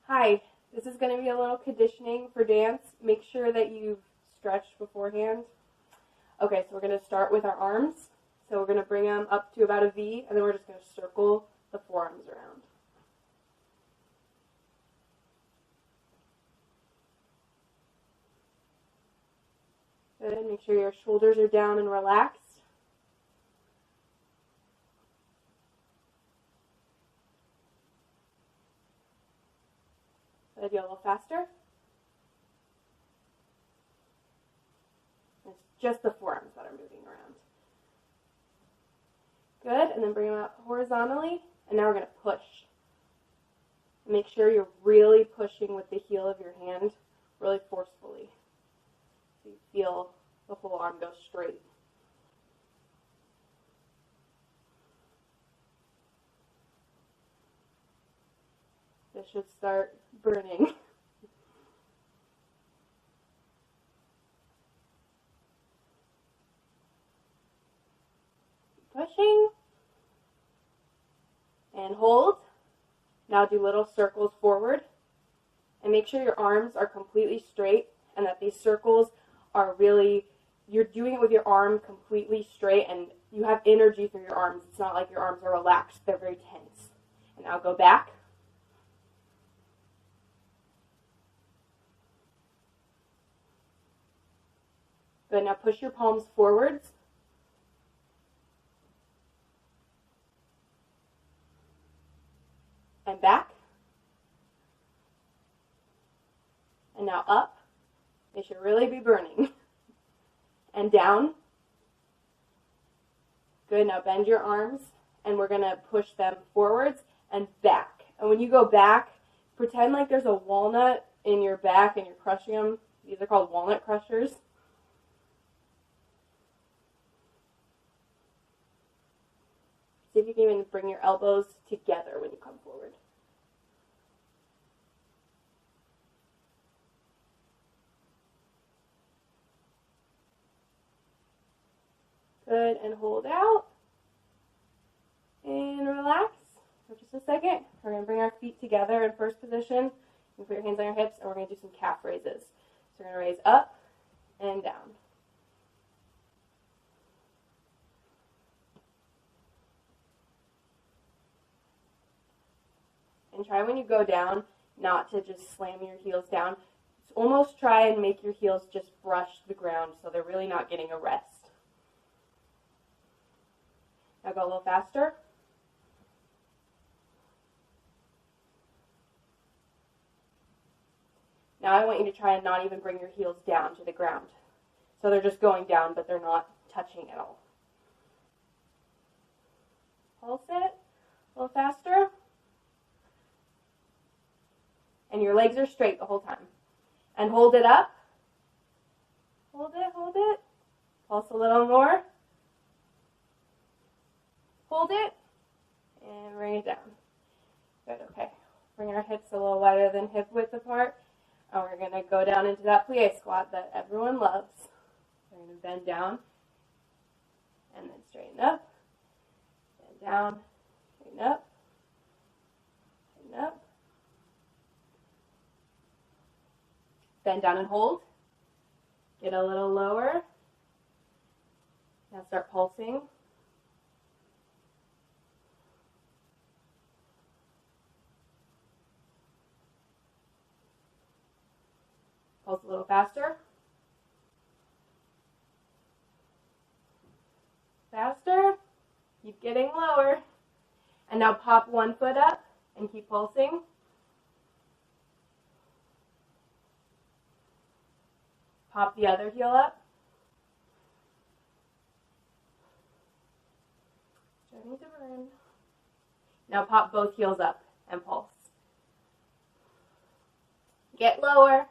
Hi, this is going to be a little conditioning for dance. Make sure that you've stretched beforehand. Okay, so we're going to start with our arms. So we're going to bring them up to about a V, and then we're just going to circle the forearms around. Good. Make sure your shoulders are down and relaxed. Good. Go a little faster. It's just the forearms that are moving around. Good. And then bring them up horizontally. And now we're going to push. Make sure you're really pushing with the heel of your hand, really forcefully. So you feel the whole arm go straight. This should start burning. Pushing. And hold. Now do little circles forward. And make sure your arms are completely straight and that these circles are really, you're doing it with your arm completely straight and you have energy through your arms. It's not like your arms are relaxed. They're very tense. And now go back. Good. Now push your palms forwards. And back. And now up. They should really be burning. And down. Good. Now bend your arms. And we're going to push them forwards and back. And when you go back, pretend like there's a walnut in your back and you're crushing them. These are called Walnut Crushers. See if you can even bring your elbows together when you come forward. Good, and hold out. And relax for just a second. We're going to bring our feet together in first position. You put your hands on your hips, and we're going to do some calf raises. So we're going to raise up and down. And try when you go down not to just slam your heels down. Almost try and make your heels just brush the ground so they're really not getting a rest. Now go a little faster. Now I want you to try and not even bring your heels down to the ground. So they're just going down, but they're not touching at all. Pulse it a little faster. And your legs are straight the whole time. And hold it up. Hold it, hold it. Pulse a little more. Hold it. And bring it down. Good, okay. Bring our hips a little wider than hip width apart. And we're going to go down into that plie squat that everyone loves. We're going to bend down. And then straighten up. Bend down. Straighten up. Straighten up. Bend down and hold. Get a little lower. Now start pulsing. Pulse a little faster. Faster. Keep getting lower. And now pop one foot up and keep pulsing. Pop the other heel up. Starting to burn. Now pop both heels up and pulse. Get lower.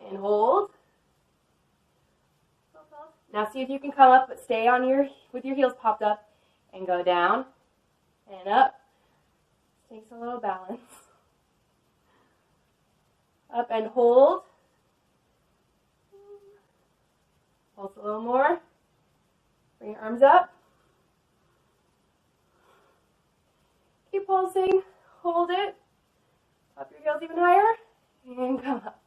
And hold. Now see if you can come up, but stay on with your heels popped up and go down and up. Takes a little balance. Up and hold. Pulse a little more. Bring your arms up. Keep pulsing. pulsing, hold it, up your heels even higher, and come up.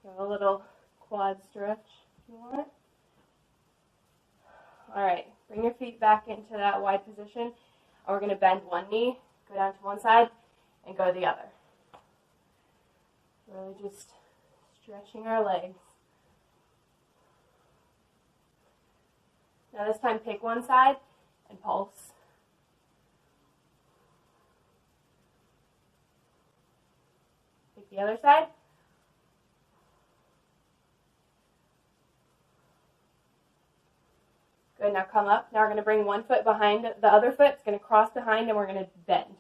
Give a little quad stretch if you want. All right, bring your feet back into that wide position, and we're going to bend one knee, go down to one side, and go to the other. Really just stretching our legs. Now this time pick one side and pulse. Pick the other side. Good, now come up. Now we're going to bring one foot behind the other foot. It's going to cross behind and we're going to bend.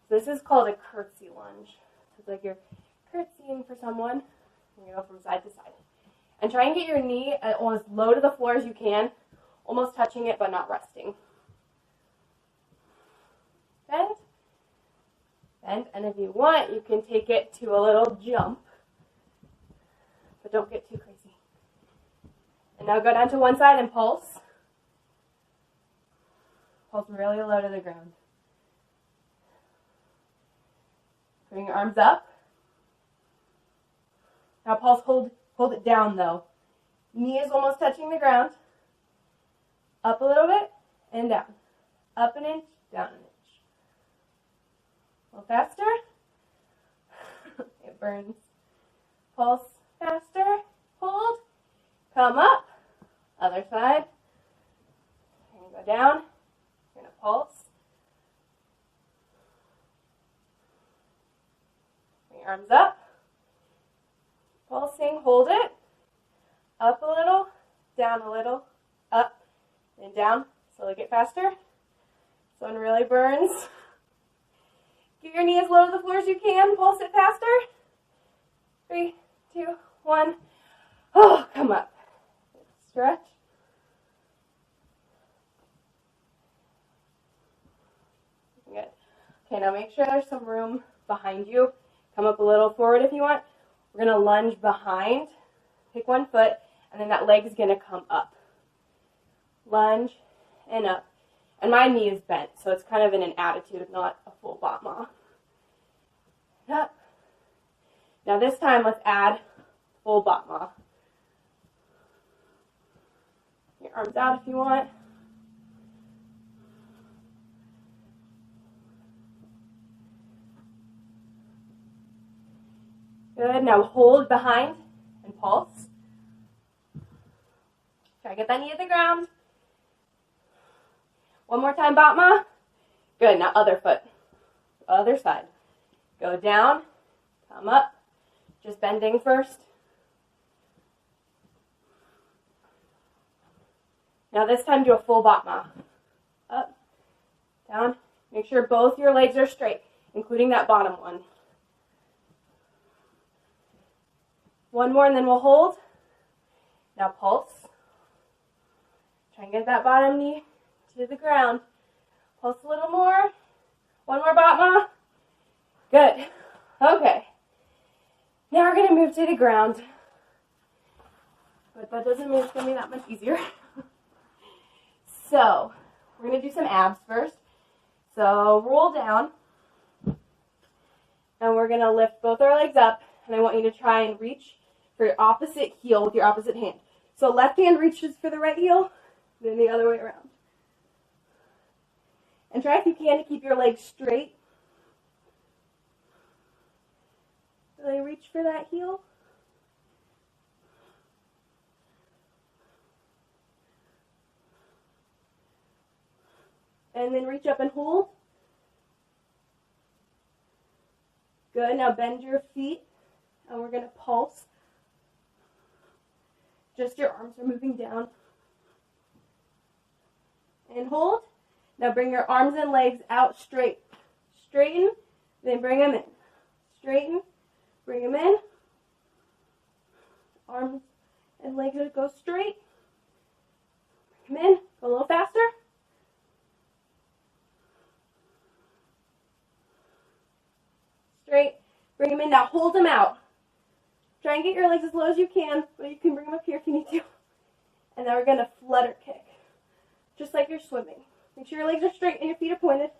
So this is called a curtsy lunge. So it's like you're curtsying for someone. You're going to go from side to side. And try and get your knee as low to the floor as you can, almost touching it but not resting. Bend. Bend. And if you want, you can take it to a little jump. But don't get too crazy. And now go down to one side and pulse. Pulse really low to the ground. Bring your arms up. Now pulse, hold it down though. Knee is almost touching the ground. Up a little bit and down. Up an inch, down an inch. A little faster. It burns. Pulse faster. Hold. Come up. Other side. You're going to go down. You're going to pulse. Bring your arms up. Pulsing, hold it. Up a little, down a little, up and down. Slowly get faster. This one really burns. Get your knee as low to the floor as you can. Pulse it faster. 3, 2, 1. Oh, come up. Stretch. Good. Okay, now make sure there's some room behind you. Come up a little forward if you want. We're going to lunge behind, pick one foot, and then that leg is going to come up. Lunge and up. And my knee is bent, so it's kind of in an attitude, not a full batma. Up. Now this time, let's add full batma. Your arms out if you want. Good. Now hold behind and pulse. Try to get that knee to the ground. One more time, batma. Good. Now other foot. Other side. Go down. Come up. Just bending first. Now this time do a full batma. Up. Down. Make sure both your legs are straight, including that bottom one. One more and then we'll hold. Now pulse. Try and get that bottom knee to the ground. Pulse a little more. One more batma. Good. Okay. Now we're going to move to the ground. But that doesn't mean it's going to be that much easier. So, we're going to do some abs first. So, roll down. And we're going to lift both our legs up. And I want you to try and reach for your opposite heel with your opposite hand. So left hand reaches for the right heel, then the other way around. And try if you can to keep your legs straight. Really reach for that heel. And then reach up and hold. Good, now bend your feet. And we're going to pulse. Just your arms are moving down. And hold. Now bring your arms and legs out straight. Straighten, then bring them in. Straighten, bring them in. Arms and legs go straight. Bring them in. Go a little faster. Straight. Bring them in. Now hold them out. Try and get your legs as low as you can, but you can bring them up here if you need to. And then we're going to flutter kick, just like you're swimming. Make sure your legs are straight and your feet are pointed.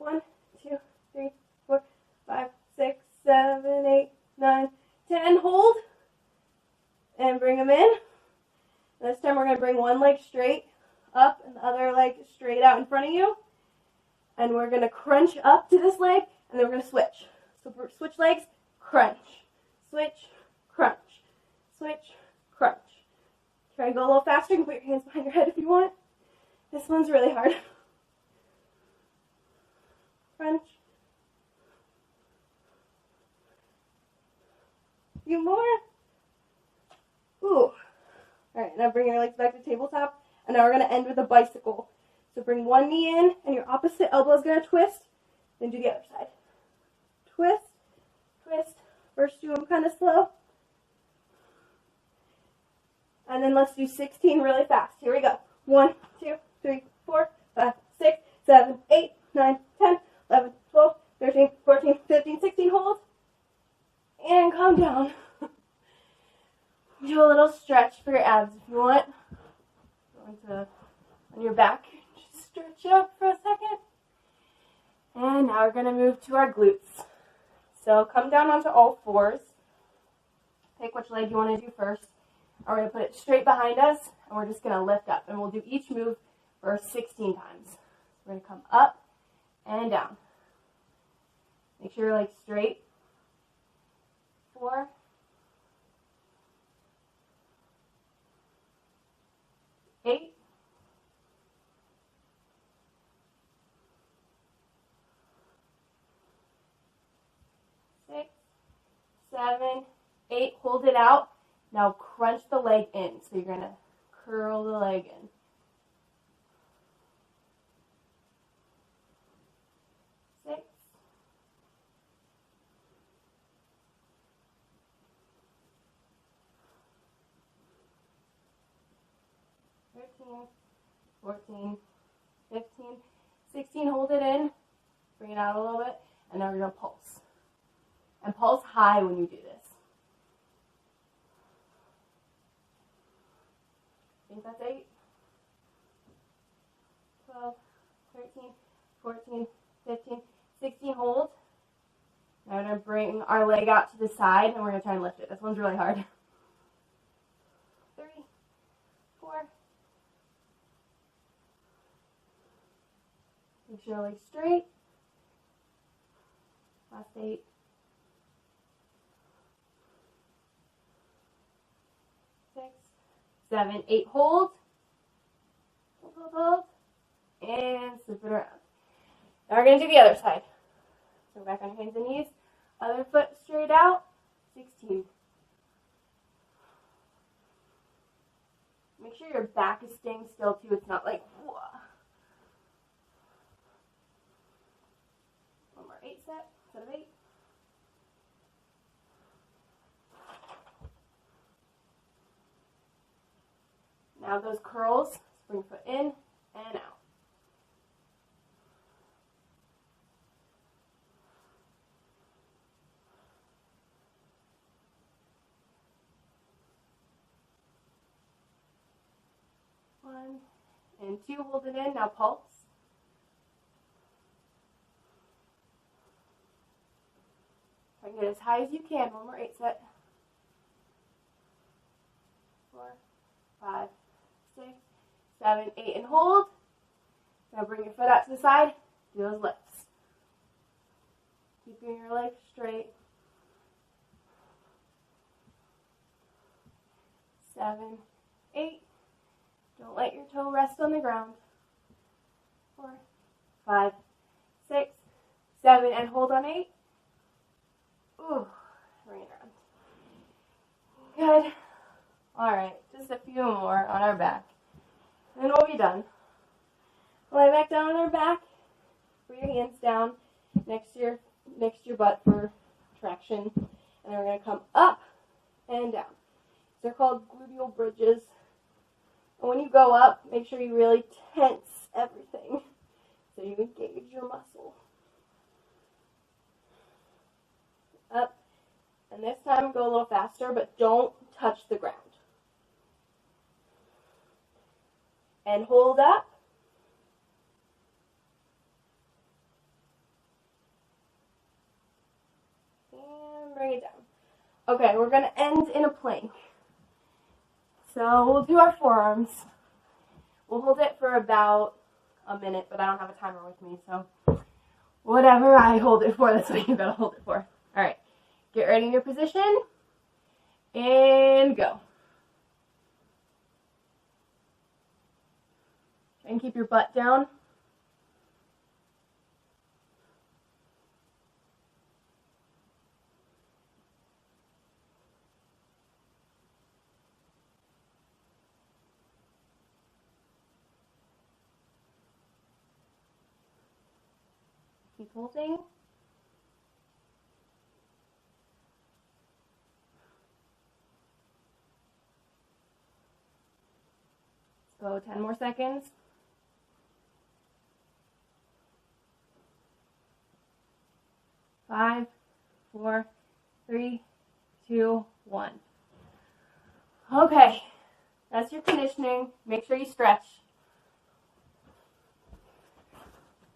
1, 2, 3, 4, 5, 6, 7, 8, 9, 10. Hold. And bring them in. This time we're going to bring one leg straight up and the other leg straight out in front of you. And we're going to crunch up to this leg, and then we're going to switch. So switch legs, crunch. Switch, crunch. Switch, crunch. Try to go a little faster. You can put your hands behind your head if you want. This one's really hard. Crunch. A few more. Ooh. Alright, now bring your legs back to tabletop. And now we're going to end with a bicycle. So bring one knee in, and your opposite elbow is going to twist. Then do the other side. Twist, twist. First do them kind of slow. And then let's do 16 really fast. Here we go. 1, 2, 3, 4, 5, 6, 7, 8, 9, 10, 11, 12, 13, 14, 15, 16. Hold. And calm down. Do a little stretch for your abs if you want. On your back. Just stretch up for a second. And now we're going to move to our glutes. So come down onto all fours. Pick which leg you want to do first. We're going to put it straight behind us, and we're just going to lift up. And we'll do each move for 16 times. We're going to come up and down. Make sure your leg's straight. 4. 8. 6, 7, 8. Hold it out. Now crunch the leg in. So you're going to curl the leg in. 6. 13, 14, 15, 16. Hold it in. Bring it out a little bit. And now we're going to pulse. And pulse high when you do this. I think that's 8, 12, 13, 14, 15, 16. Hold. Now we're going to bring our leg out to the side, and we're going to try and lift it. This one's really hard. 3, 4. Make sure your leg's straight. Last 8. 6, 7, 8. Hold. Hold, hold, hold. And slip it around. Now we're going to do the other side. So back on your hands and knees. Other foot straight out. 16. Make sure your back is staying still too. It's not like, whoa. One more 8 set of 8. Now those curls, spring foot in and out. One and 2, hold it in. Now pulse. Try and get as high as you can. One more 8 set. 4, 5, 6, 7, 8, and hold. Now bring your foot out to the side. Do those lifts. Keeping your legs straight. 7, 8. Don't let your toe rest on the ground. 4, 5, 6, 7, and hold on 8. Ooh, bring it around. Good. Alright, just a few more on our back. And then we'll be done. Lie back down on our back. Put your hands down next to your butt for traction. And then we're going to come up and down. They're called gluteal bridges. And when you go up, make sure you really tense everything so you engage your muscle. Up. And this time go a little faster, but don't touch the ground. And hold up. Okay, we're going to end in a plank. So we'll do our forearms. We'll hold it for about a minute, but I don't have a timer with me, so whatever I hold it for, that's what you gotta hold it for. Alright, get ready in your position, and go. Try and keep your butt down. Keep holding. Let's go 10 more seconds. 5, 4, 3, 2, 1. Okay, that's your conditioning. Make sure you stretch.